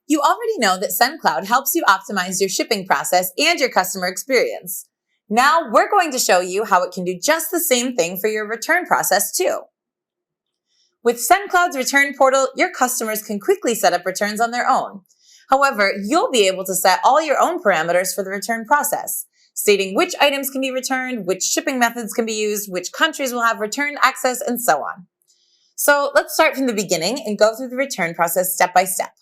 You already know that Sendcloud helps you optimize your shipping process and your customer experience. Now we're going to show you how it can do just the same thing for your return process too. With Sendcloud's return portal, your customers can quickly set up returns on their own. However, you'll be able to set all your own parameters for the return process, stating which items can be returned, which shipping methods can be used, which countries will have return access, and so on. So let's start from the beginning and go through the return process step by step.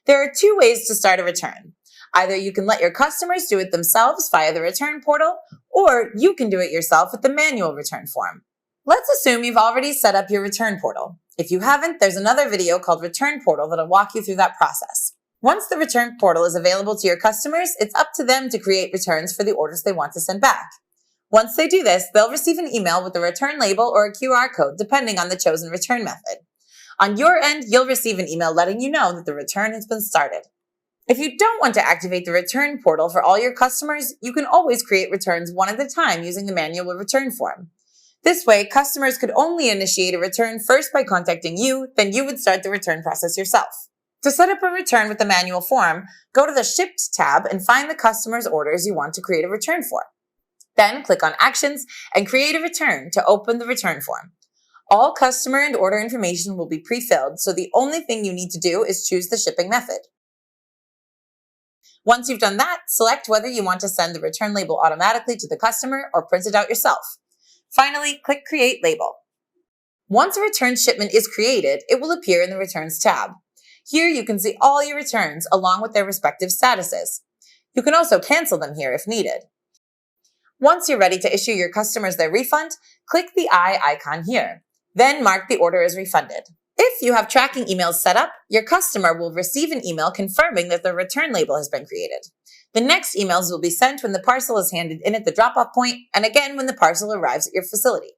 There are two ways to start a return. Either you can let your customers do it themselves via the return portal, or you can do it yourself with the manual return form. Let's assume you've already set up your return portal. If you haven't, there's another video called Return Portal that'll walk you through that process. Once the return portal is available to your customers, it's up to them to create returns for the orders they want to send back. Once they do this, they'll receive an email with a return label or a QR code, depending on the chosen return method. On your end, you'll receive an email letting you know that the return has been started. If you don't want to activate the return portal for all your customers, you can always create returns one at a time using the manual return form. This way, customers could only initiate a return first by contacting you, then you would start the return process yourself. To set up a return with the manual form, go to the Shipped tab and find the customer's orders you want to create a return for. Then click on Actions and create a return to open the return form. All customer and order information will be pre-filled, so the only thing you need to do is choose the shipping method. Once you've done that, select whether you want to send the return label automatically to the customer or print it out yourself. Finally, click Create Label. Once a return shipment is created, it will appear in the Returns tab. Here you can see all your returns along with their respective statuses. You can also cancel them here if needed. Once you're ready to issue your customers their refund, click the I icon here. Then mark the order as refunded. If you have tracking emails set up, your customer will receive an email confirming that the return label has been created. The next emails will be sent when the parcel is handed in at the drop-off point and again when the parcel arrives at your facility.